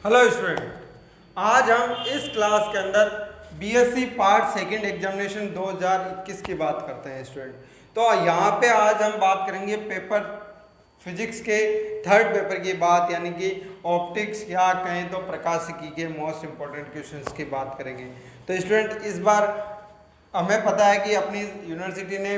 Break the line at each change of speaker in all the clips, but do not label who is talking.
Hello student, आज हम इस क्लास के अंदर बीएससी पार्ट सेकंड एग्जामिनेशन 2021 की बात करते हैं स्टूडेंट। तो यहाँ पे आज हम बात करेंगे पेपर फिजिक्स के थर्ड पेपर की बात, यानी कि ऑप्टिक्स या कहें तो प्रकाशिकी के मोस्ट इंपॉर्टेंट क्वेश्चंस की बात करेंगे। तो स्टूडेंट इस बार हमें पता है कि अपनी यूनिवर्सिटी ने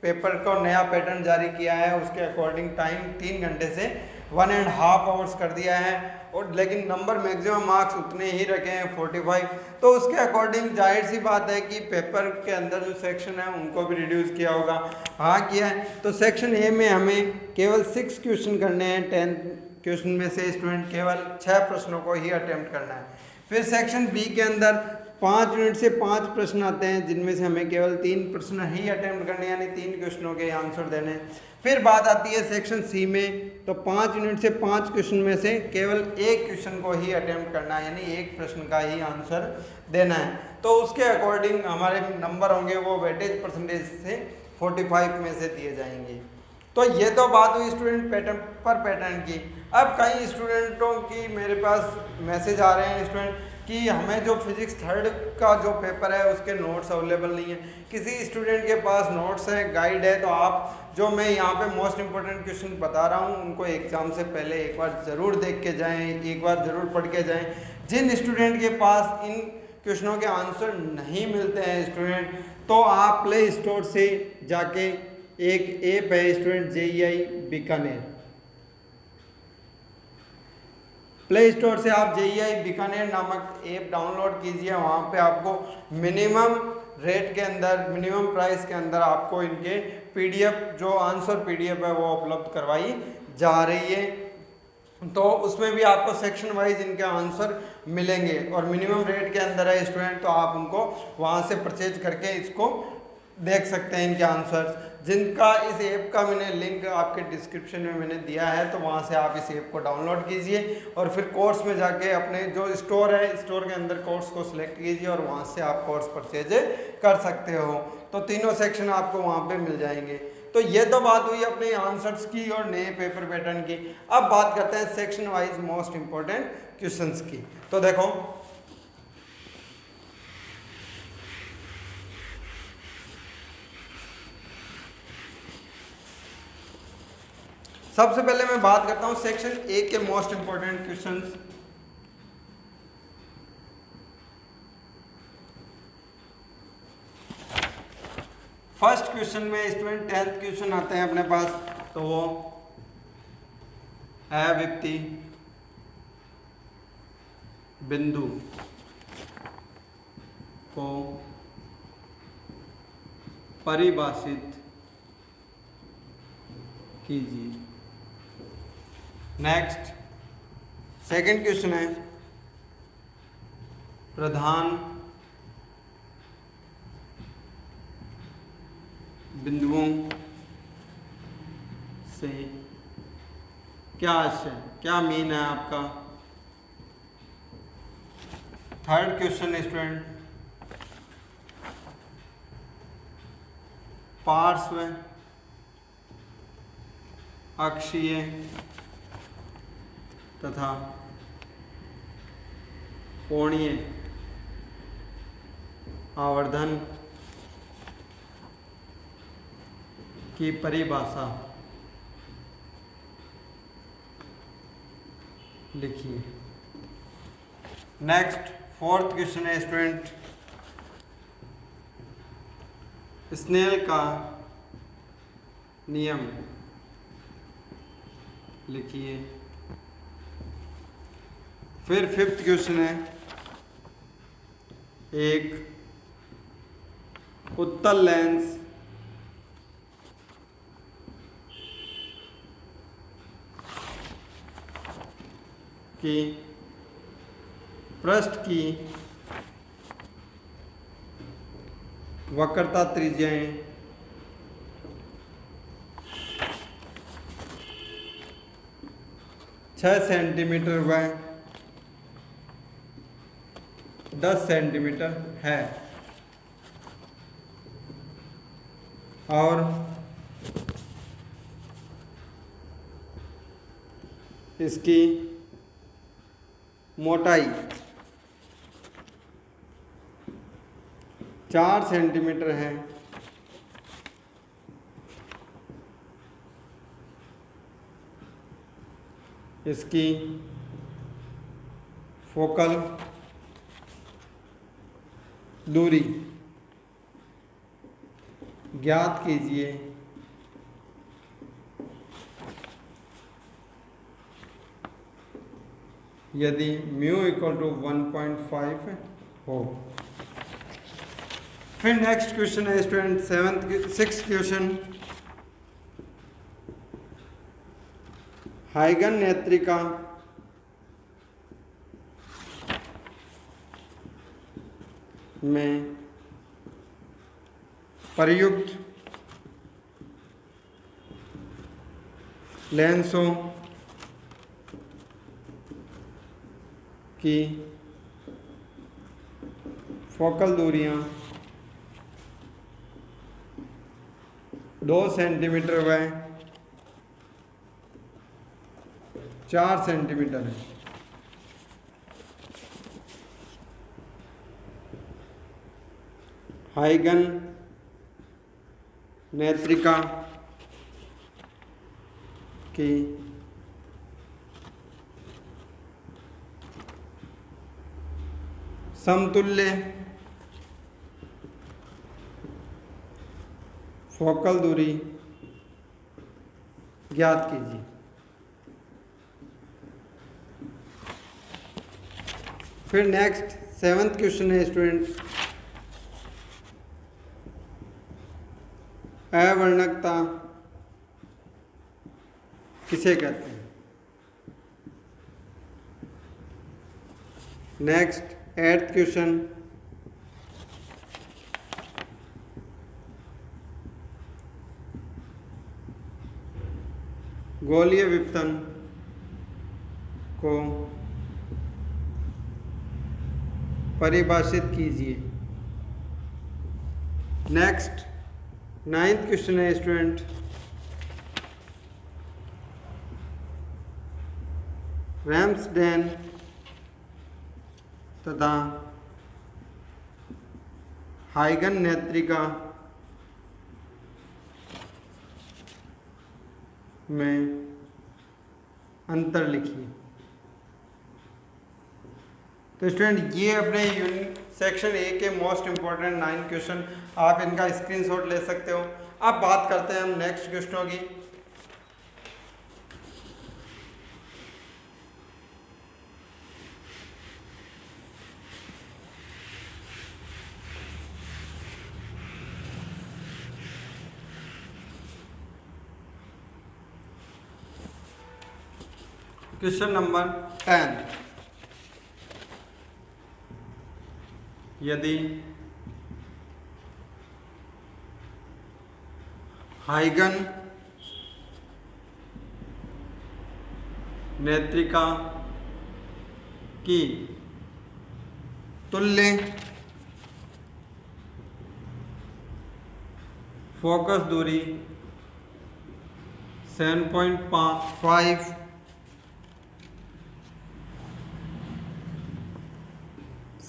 पेपर को नया पैटर्न जारी किया है, उसके अकॉर्डिंग टाइम 3 घंटे से 1.5 आवर्स कर दिया है, और लेकिन नंबर मैक्सिमम मार्क्स उतने ही रखे हैं 45। तो उसके अकॉर्डिंग जाहिर सी बात है कि पेपर के अंदर जो सेक्शन है उनको भी रिड्यूस किया होगा। हाँ किया है। तो सेक्शन ए में हमें केवल 6 क्वेश्चन करने हैं। 10 क्वेश्चन में से स्टूडेंट केवल 6 प्रश्नों को ही अटेम्प्ट करना है। फिर सेक्शन बी के अंदर 5 यूनिट से 5 प्रश्न आते हैं, जिनमें से हमें केवल 3 प्रश्न ही अटेम्प्ट करने, यानी 3 क्वेश्चनों के आंसर देने हैं। फिर बात आती है सेक्शन सी में, तो 5 यूनिट से 5 क्वेश्चन में से केवल 1 क्वेश्चन को ही अटेम्प्ट करना है, यानी 1 प्रश्न का ही आंसर देना है। तो उसके अकॉर्डिंग हमारे नंबर होंगे वो वेटेज परसेंटेज से 45 में से दिए जाएंगे। तो ये तो बात हुई स्टूडेंट पैटर्न की। अब कई स्टूडेंटों की मेरे पास मैसेज आ रहे हैं स्टूडेंट कि हमें जो फिजिक्स थर्ड का जो पेपर है उसके नोट्स अवेलेबल नहीं है। किसी स्टूडेंट के पास नोट्स है, गाइड है, तो आप जो मैं यहाँ पे मोस्ट इंपॉर्टेंट क्वेश्चन बता रहा हूँ उनको एग्ज़ाम से पहले एक बार ज़रूर देख के जाएँ, एक बार ज़रूर पढ़ के जाएँ। जिन स्टूडेंट के पास इन क्वेश्चनों के आंसर नहीं मिलते हैं स्टूडेंट, तो आप प्ले स्टोर से जाके एक ऐप है student JEI Bikaner, play store से आप JEI बीकानेर नामक ऐप डाउनलोड कीजिए। वहाँ पे आपको मिनिमम रेट के अंदर, मिनिमम प्राइस के अंदर आपको इनके PDF जो आंसर PDF है वो उपलब्ध करवाई जा रही है। तो उसमें भी आपको सेक्शन वाइज इनके आंसर मिलेंगे और मिनिमम रेट के अंदर है स्टूडेंट, तो आप उनको वहाँ से परचेज करके इसको देख सकते हैं इनके आंसर्स। जिनका इस ऐप का मैंने लिंक आपके डिस्क्रिप्शन में मैंने दिया है, तो वहाँ से आप इस ऐप को डाउनलोड कीजिए और फिर कोर्स में जाके अपने जो स्टोर है, स्टोर के अंदर कोर्स को सिलेक्ट कीजिए और वहाँ से आप कोर्स परचेज कर सकते हो। तो तीनों सेक्शन आपको वहाँ पे मिल जाएंगे। तो ये तो बात हुई अपने आंसर्स की और नए पेपर पैटर्न की। अब बात करते हैं section wise most important questions की। तो देखो, सबसे पहले मैं बात करता हूं सेक्शन ए के most important questions. First question में स्टूडेंट 10th क्वेश्चन आते हैं अपने पास, तो वो अव्यक्ति बिंदु को परिभाषित कीजिए। नेक्स्ट सेकंड क्वेश्चन है प्रधान बिंदुओं से क्या आशय, क्या मीन है आपका। थर्ड क्वेश्चन स्टूडेंट पार्श्व अक्षीय तथा कोणीय आवर्धन की परिभाषा लिखिए। नेक्स्ट फोर्थ क्वेश्चन है स्टूडेंट स्नेल का नियम लिखिए। फिर फिफ्थ क्वेश्चन है एक उत्तल लेंस की पृष्ठ की वक्रता त्रिज्याएं 6 सेंटीमीटर व 10 सेंटीमीटर है और इसकी मोटाई 4 सेंटीमीटर है, इसकी फोकल दूरी ज्ञात कीजिए। यदि म्यू इक्वल टू 1.5 हो। फिर नेक्स्ट क्वेश्चन है स्टूडेंट सिक्स क्वेश्चन, हाइगन नेत्रिका में प्रयुक्त लेंसों की फोकल दूरियां 2 सेंटीमीटर व 4 सेंटीमीटर है। हाइगन नेत्रिका की समतुल्य फोकल दूरी ज्ञात कीजिए। फिर नेक्स्ट 7th क्वेश्चन है स्टूडेंट, अवर्णकता किसे कहते हैं। नेक्स्ट 8th क्वेश्चन, गोलीय विपतन को परिभाषित कीजिए। नेक्स्ट 9th क्वेश्चन है स्टूडेंट, रैम्सडेन तथा हाइगन नेत्रिका में अंतर लिखिए। तो स्टूडेंट ये अपने यूनिट सेक्शन ए के मोस्ट इंपॉर्टेंट 9 क्वेश्चन, आप इनका स्क्रीनशॉट ले सकते हो। अब बात करते हैं हम नेक्स्ट क्वेश्चनों की। क्वेश्चन नंबर 10, यदि हाइगन नेत्रिका की तुल्य फोकस दूरी 7.5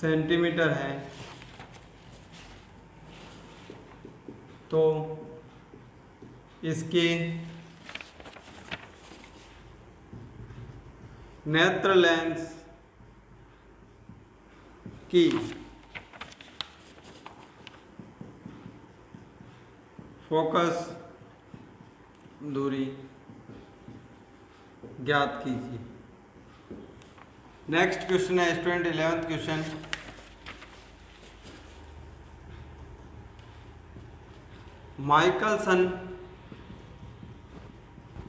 सेंटीमीटर है, तो इसके नेत्र लेंस की फोकस दूरी ज्ञात कीजिए। नेक्स्ट क्वेश्चन है स्टूडेंट 11th क्वेश्चन, माइकलसन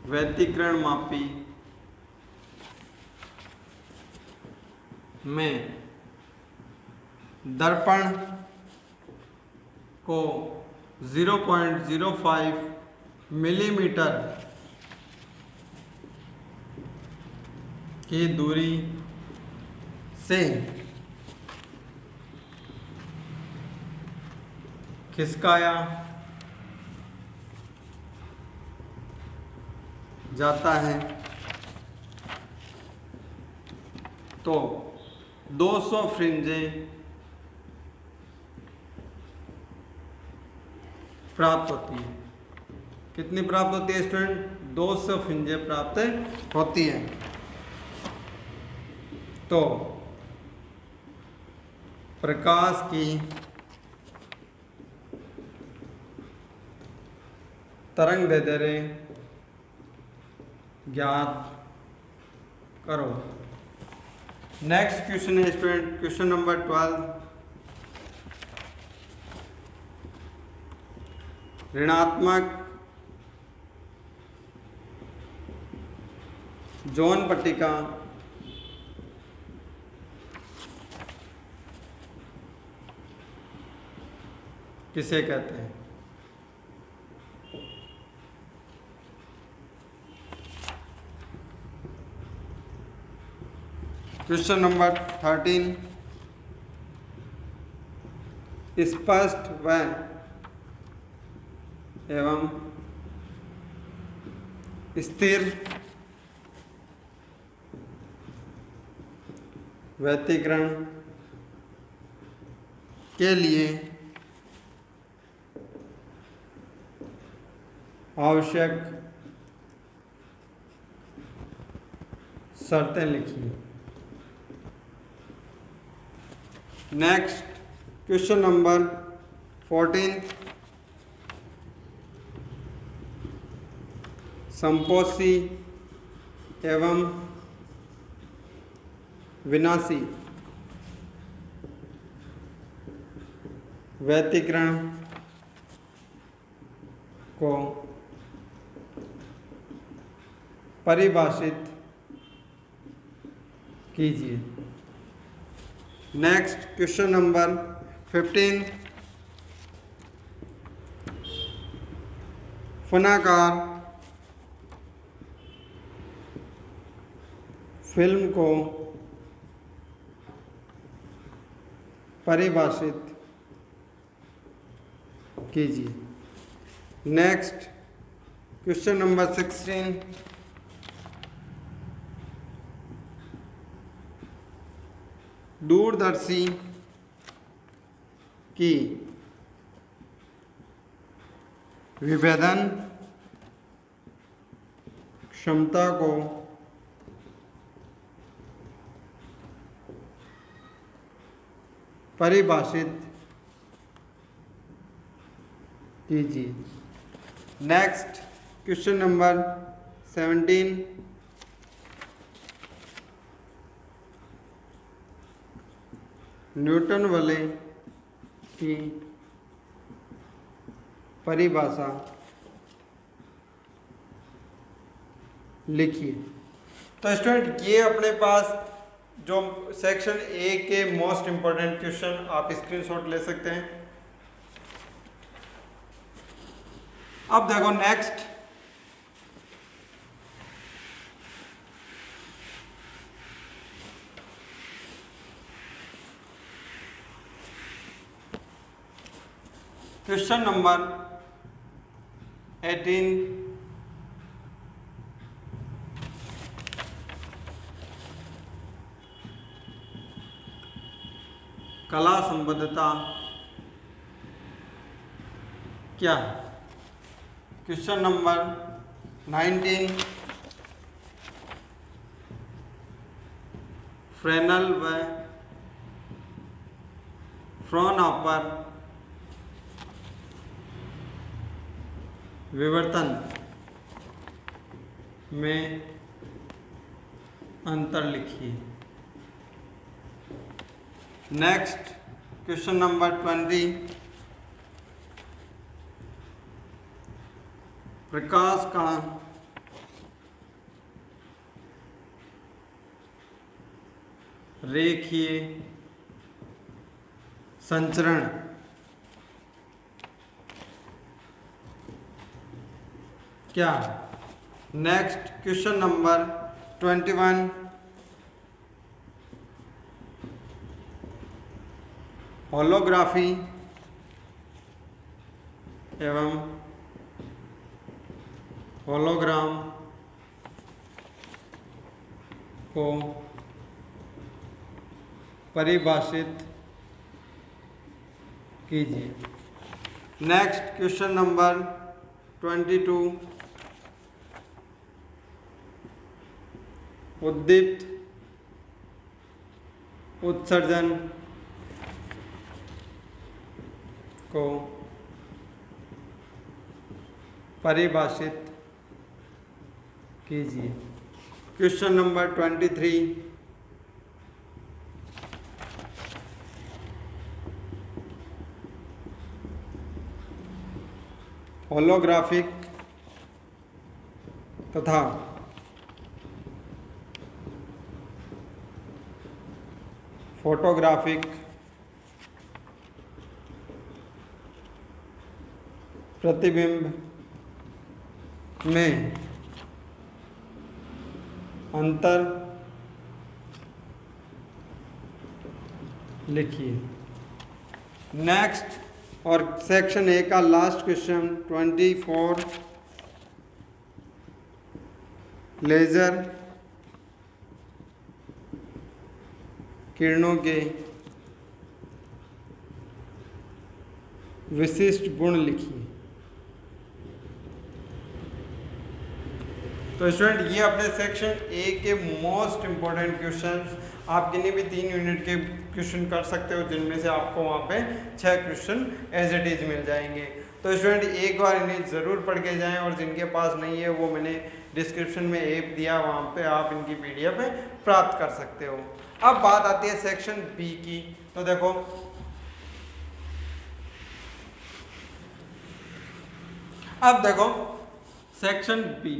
व्यतिकरण मापी में दर्पण को 0.05 मिलीमीटर की दूरी से खिसकाया जाता है, तो 200 फ्रिंजें प्राप्त होती है। कितनी प्राप्त होती है स्टूडेंट? 200 फ्रिंजें प्राप्त होती हैं। तो प्रकाश की तरंग दैर्ध्य ज्ञात करो। नेक्स्ट क्वेश्चन है स्टूडेंट, क्वेश्चन नंबर 12। ऋणात्मक जॉन पट्टिका किसे कहते हैं? Question number 13। स्पष्ट व एवं स्थिर व्यतिकरण के लिए आवश्यक शर्तें लिखिए। Next question number 14। संपोषी एवं विनाशी व्यतिकरण को परिभाषित कीजिए। Next question number 15। फनाकार फिल्म को परिभाषित कीजिए। Next question number 16। दूरदर्शी की विभेदन क्षमता को परिभाषित कीजिए। Next question number 17। न्यूटन वलय की परिभाषा लिखिए। तो स्टूडेंट ये अपने पास जो सेक्शन ए के मोस्ट इंपॉर्टेंट क्वेश्चन आप स्क्रीनशॉट ले सकते हैं। अब देखो नेक्स्ट क्वेश्चन नंबर 18। कला संबद्धता क्या है? Question number 19। फ्रेनल व फ्रॉनहोफर विवर्तन में अंतर लिखिए। Next question number 20। प्रकाश का रेखीय संचरण क्या है? Next question number 21। होलोग्राफी एवं होलोग्राम को परिभाषित कीजिए। नेक्स्ट क्वेश्चन नंबर 22, उद्दीप्त उत्सर्जन को परिभाषित कीजिए। क्वेश्चन नंबर 23, होलोग्राफिक तथा फोटोग्राफिक प्रतिबिंब में अंतर लिखिए। नेक्स्ट और सेक्शन ए का लास्ट क्वेश्चन 24, लेज़र किरणों के विशिष्ट गुण लिखिए। तो स्टूडेंट ये अपने सेक्शन ए के मोस्ट इम्पोर्टेंट क्वेश्चंस, आप किन्हीं भी 3 यूनिट के क्वेश्चन कर सकते हो, जिनमें से आपको वहाँ पे 6 क्वेश्चन एज इट इज मिल जाएंगे। तो स्टूडेंट एक बार इन्हें ज़रूर पढ़ के जाएं, और जिनके पास नहीं है वो मैंने डिस्क्रिप्शन में ऐप दिया, वहाँ पे आप इनकी PDF प्राप्त कर सकते हो। अब बात आती है सेक्शन बी की। तो देखो अब देखो सेक्शन बी,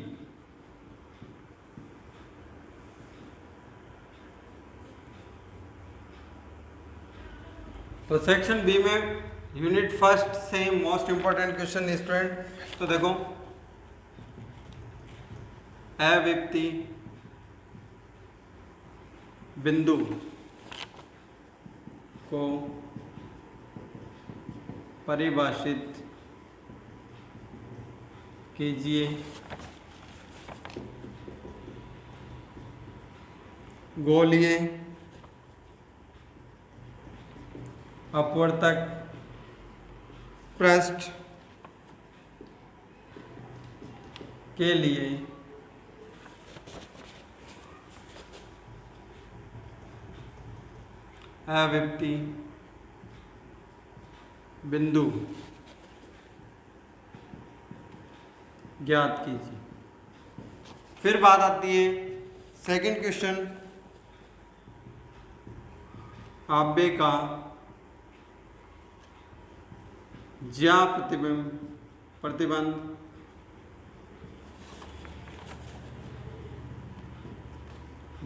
तो सेक्शन बी में यूनिट फर्स्ट से मोस्ट इंपॉर्टेंट क्वेश्चन स्टूडेंट। तो देखो अव्यक्ति बिंदु को परिभाषित कीजिए। गोलीय अपवर्तक पृष्ठ के लिए अव्यक्ति बिंदु ज्ञात कीजिए। फिर बात आती है सेकंड क्वेश्चन, आव्यय का ज्या प्रतिबंध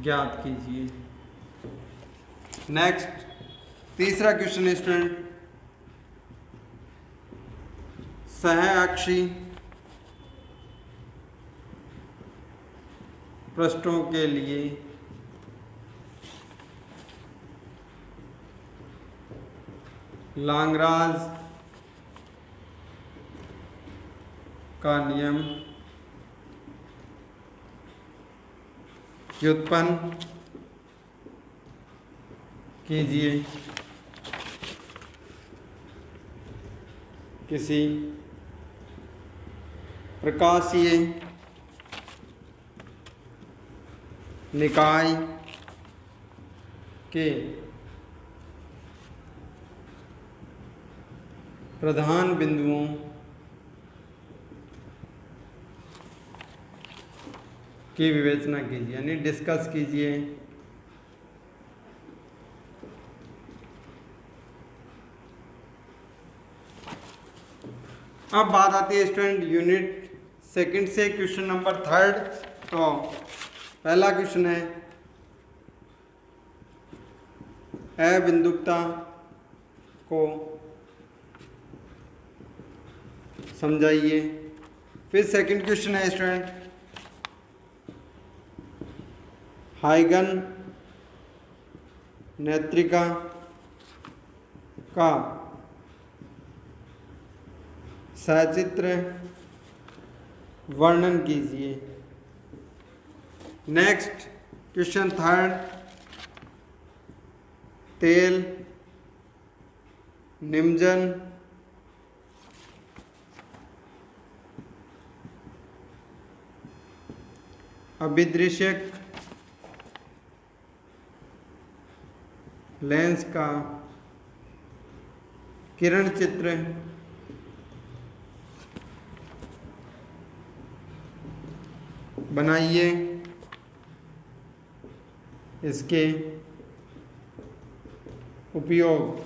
ज्ञात कीजिए। नेक्स्ट तीसरा क्वेश्चन स्टूडेंट, सह-अक्षी पृष्ठों के लिए लाग्रांज का नियम व्युत्पन्न कीजिए। किसी प्रकाशीय निकाय के प्रधान बिंदुओं की विवेचना कीजिए, यानी डिस्कस कीजिए। अब बात आती है स्टूडेंट यूनिट सेकंड से क्वेश्चन नंबर 3। तो पहला क्वेश्चन है अबिंदुकता को समझाइए। फिर सेकंड क्वेश्चन है स्टूडेंट हाइगन नेत्रिका का सचित्र वर्णन कीजिए। नेक्स्ट क्वेश्चन 3, तेल, निमजन, अभिदृश्यक लेंस का किरण चित्र बनाइए। इसके उपयोग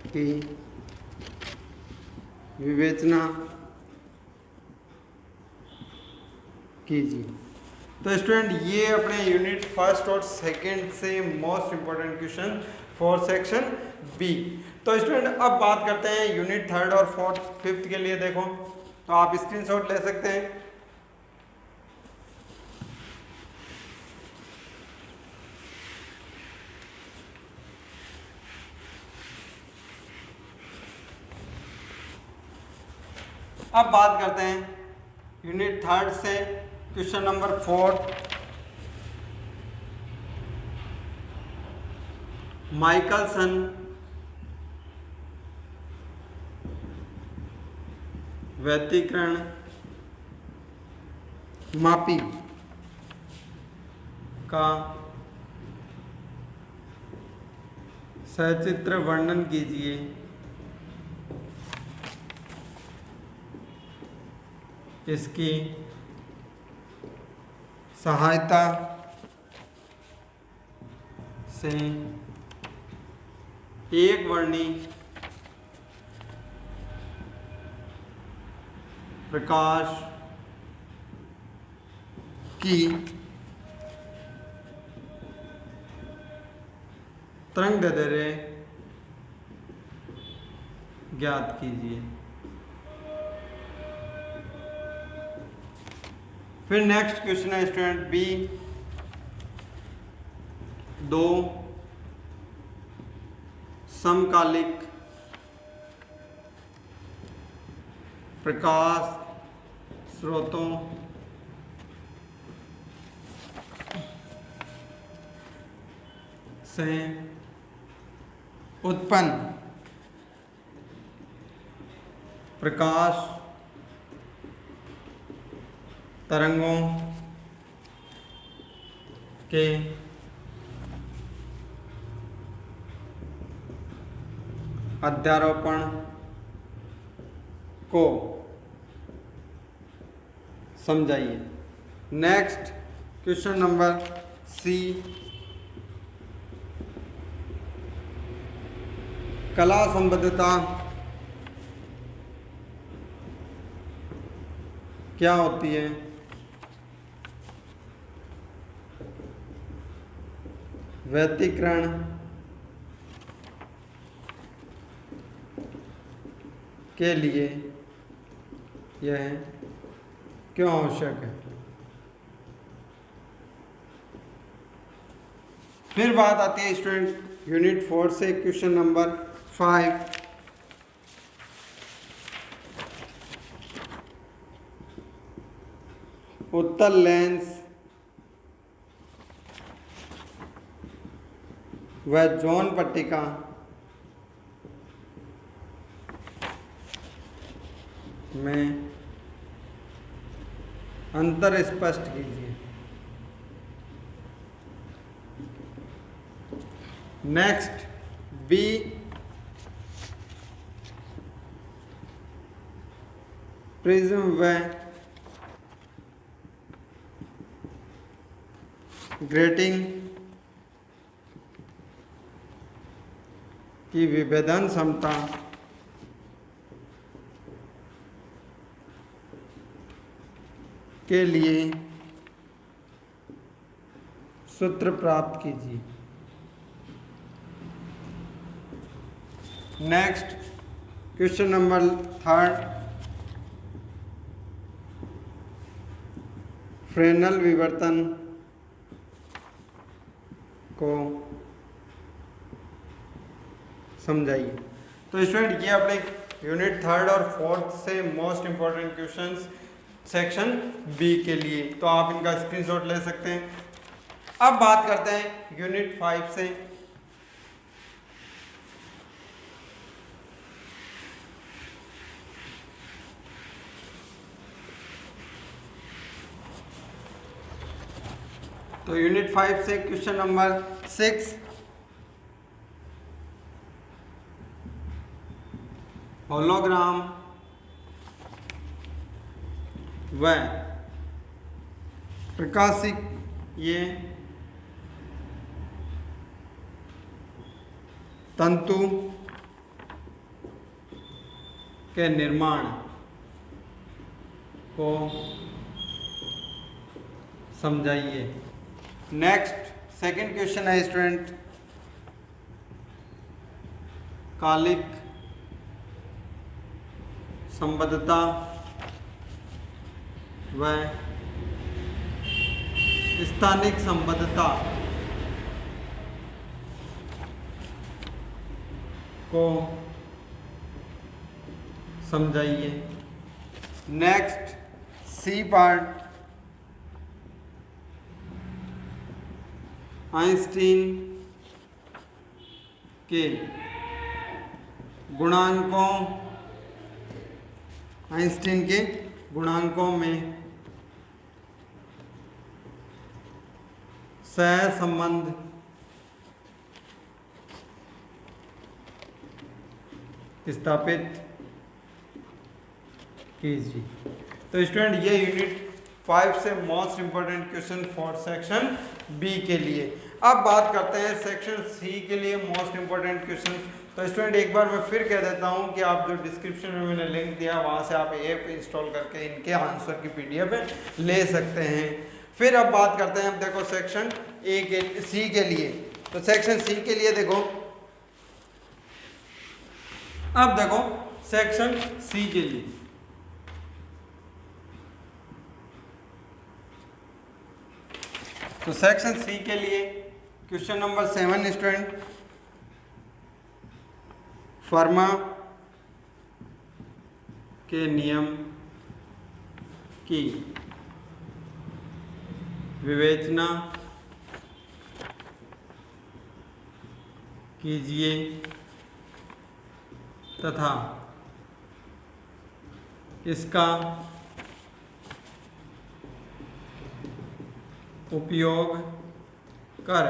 की विवेचना कीजिए। तो स्टूडेंट ये अपने यूनिट फर्स्ट और सेकंड से most important question for section B. तो स्टूडेंट अब बात करते हैं यूनिट थर्ड और फोर्थ फिफ्थ के लिए। देखो तो आप स्क्रीनशॉट ले सकते हैं। अब बात करते हैं यूनिट थर्ड से क्वेश्चन नंबर 4। माइकलसन व्यतिकरण मापी का सचित्र वर्णन कीजिए। इसकी सहायता से एक वर्णी प्रकाश की तरंगदैर्घ्य ज्ञात कीजिए। फिर नेक्स्ट क्वेश्चन है स्टूडेंट बी, दो समकालिक प्रकाश स्रोतों से उत्पन्न प्रकाश तरंगों के अध्यारोपण को समझाइए। नेक्स्ट क्वेश्चन नंबर सी, कला संबद्धता क्या होती है? व्यतिकरण के लिए यह क्यों आवश्यक है? फिर बात आती है स्टूडेंट यूनिट 4 से क्वेश्चन नंबर 5। उत्तल लेंस व जॉन पट्टिका में अंतर स्पष्ट कीजिए। नेक्स्ट बी, प्रिज्म व ग्रेटिंग की विभेदन क्षमता के लिए सूत्र प्राप्त कीजिए। नेक्स्ट क्वेश्चन नंबर 3, फ्रेनेल विवर्तन को समझाइए। तो स्टूडेंट ये अपने यूनिट 3 और 4 से most important questions section B के लिए, तो आप इनका स्क्रीनशॉट ले सकते हैं। अब बात करते हैं यूनिट 5 से। तो यूनिट 5 से क्वेश्चन नंबर 6, होलोग्राम व प्रकाशिक ये तंतु के निर्माण को समझाइए। नेक्स्ट सेकंड क्वेश्चन है स्टूडेंट, कालिक संबद्धता व स्थानिक संबद्धता को समझाइए। नेक्स्ट सी पार्ट, आइंस्टीन के गुणांकों, आइंस्टीन के गुणांकों में सहसंबंध स्थापित कीजिए। तो स्टूडेंट ये यूनिट 5 से most important question for section B के लिए। अब बात करते हैं सेक्शन सी के लिए मोस्ट इंपॉर्टेंट क्वेश्चन। तो स्टूडेंट एक बार मैं फिर कह देता हूं कि आप जो डिस्क्रिप्शन में मैंने लिंक दिया वहां से आप ऐप इंस्टॉल करके इनके आंसर की पीडीएफ ले सकते हैं। फिर अब बात करते हैं, अब देखो सेक्शन ए के सी के लिए। तो सेक्शन सी के लिए देखो, अब देखो सेक्शन सी के लिए तो सेक्शन सी के लिए क्वेश्चन नंबर 7 स्टूडेंट, फर्मा के नियम की विवेचना कीजिए तथा इसका उपयोग कर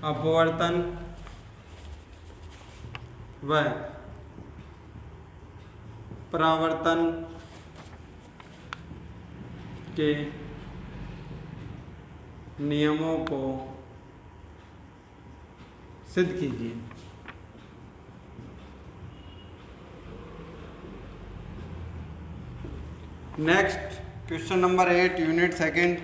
अपवर्तन व परावर्तन के नियमों को सिद्ध कीजिए। Next question number 8 unit 2,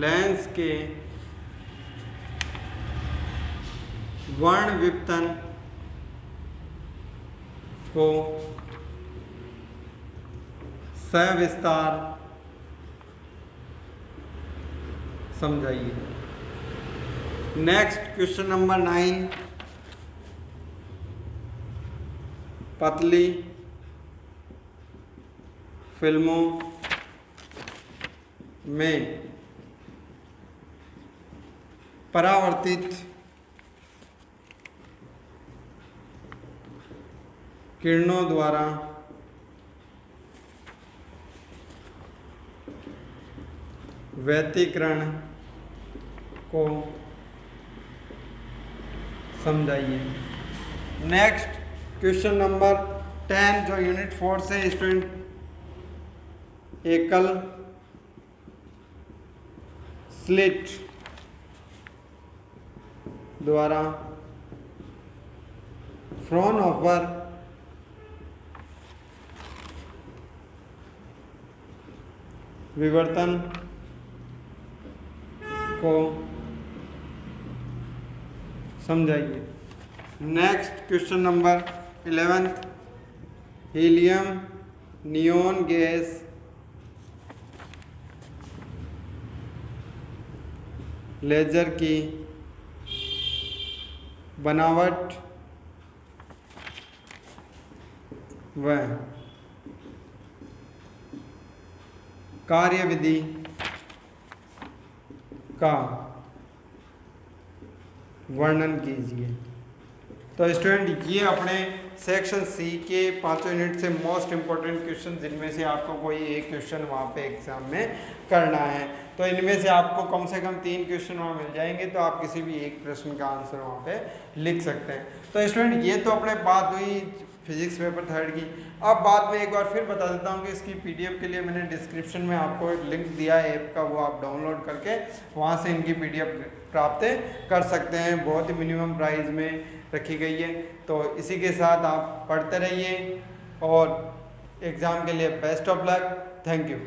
lens के वर्ण विपतन को सविस्तार समझाइए। नेक्स्ट क्वेश्चन नंबर 9, पतली फिल्मों में परावर्तित किरणों द्वारा व्यतिकरण को समझाइए। नेक्स्ट क्वेश्चन नंबर 10 जो यूनिट 4 से स्टूडेंट, एकल स्लिट द्वारा फ्रॉनहोफर विवर्तन को समझाइए। Next question number 11, helium neon gas laser की बनावट वह कार्यविधि का वर्णन कीजिए। तो स्टूडेंट ये अपने सेक्शन सी के 5 यूनिट से मोस्ट इम्पोर्टेंट क्वेश्चन, जिनमें से आपको कोई एक क्वेश्चन वहाँ पे एग्जाम में करना है। तो इनमें से आपको कम से कम 3 क्वेश्चन वहाँ मिल जाएंगे, तो आप किसी भी एक प्रश्न का आंसर वहाँ पे लिख सकते हैं। तो स्टूडेंट ये तो अपने बात हुई फिजिक्स पेपर 3 की। अब बाद में एक बार फिर बता देता हूँ कि इसकी पीडीएफ के लिए मैंने डिस्क्रिप्शन में आपको एक लिंक दिया है ऐप का, वो आप डाउनलोड करके वहाँ से इनकी पीडीएफ प्राप्त कर सकते हैं। बहुत ही मिनिमम प्राइस में रखी गई है। तो इसी के साथ आप पढ़ते रहिए और एग्ज़ाम के लिए best of luck. Thank you.